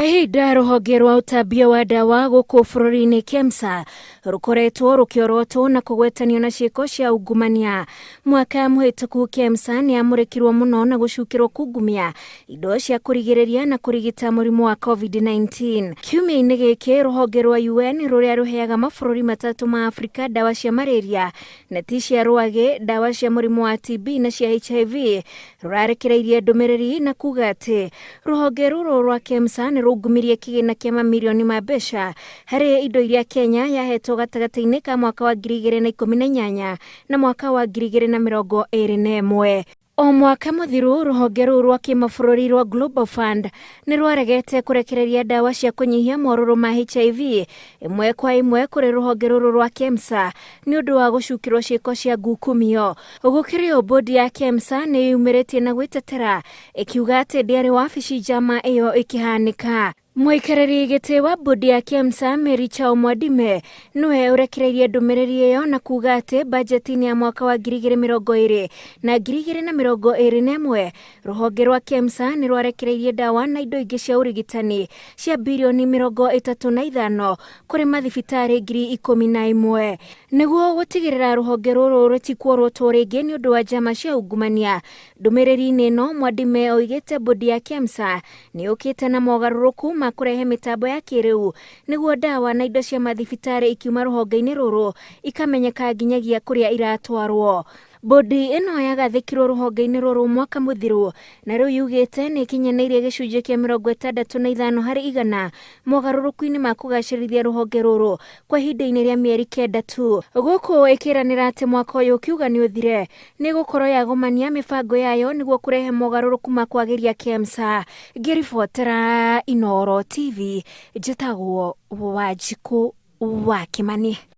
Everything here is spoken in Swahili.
Kwa ihinda rũhonge rwa ũtambia wa ndawa gũkũ bũrũri-inĩ KEMSA rũkoretwo rũkĩorotwo na kũgwetanio na ciĩko cia ungumania. Mwaka mũhĩtũku KEMSA nĩyamũrĩkirwo mũno na gũcukĩrwo kungumia indo cia kũrigĩrĩria na kũrigita mũrimũ wa COVID-19. Kiumia-inĩ gĩkĩ rũhonge rwa UN rũrĩa rũheaga mabũrũri matatũ ma Afrika ndawa cia malaria, neti cia rwagĩ, ndawa cia mũrimũ wa TB na cia HIV rũrarekereirie ndũmĩrĩri na kuga atĩ rũhonge rũrũ rwa KEMSA nĩrũngumirie kĩgĩna kĩa mamirioni ma mbeca harĩ indo iria Kenya yahetwo gatagatĩ-inĩ ka mwaka wa 2018 na mwaka wa 2021. O mwaka mũthiru rũhonge rũu rwa kĩmabũrũri rwa Global Fund nĩrwaregete kũrekereria ndawa cia kũnyihia morũrũ ma HIV ĩmwe kwa ĩmwe kũrĩ rũhonge rũrũ rwa KEMSA nĩ ũndũ wa gũcukĩrwo ciĩko cia ngukumio. Gũkĩrĩ o bodi ya KEMSA nĩyumĩrĩtie na gwĩtetera ĩkiuga atĩ ndĩarĩ wabici njama ĩyo ĩkĩhanĩka. Mũikarĩri gĩtĩ wa bodi ya KEMSA Mary Chao Mwadime nĩwe ũrekereirie ndũmĩrĩri ĩyo na kuga atĩ bajeti-inĩ ya mwaka wa 2020 na 2021 rũhonge rwa KEMSA nĩrwarekereirie ndawa na indo ingĩ cia ũrigitani cia birioni 35 kũrĩ mathibitarĩ 11,000 nĩguo gũtigĩrĩra rũhonge rũrũ rũtikuorotwo rĩngĩ nĩ ũndũ wa njama cia ungumania. Ndũmĩrĩri-inĩ ĩno Mwadime oigĩte bodi ya KEMSA nĩyũkĩte na mogarũrũku ma kũrehe mĩtambo ya kĩrĩu nĩguo ndawa na indo cia mathibitarĩ ikiuma rũhonge-inĩ rũrũ ikamenyeka nginyagia kũrĩa iratwarwo. Bodi ĩno yagathĩkirwo rũhonge-inĩ rũrũ mwaka mũthiru na rĩu yugĩte nĩĩkinyanĩirie gĩcunjĩ kĩa 65% mogarũrũku-inĩ ma kũgacĩrithia rũhonge rũrũ kwa ihinda-inĩ rĩa mĩeri 9 tu. Gũkũ ĩkĩranĩra atĩ mwaka ũyũ ũkiuga nĩũthire nĩgũkorwo yagomania mĩbango yayo nĩguo kũrehe mogarũrũku ma kwagĩria KEMSA. Ngĩribotera Inooro TV, njĩtagwo Wanjikũ wa Kimani.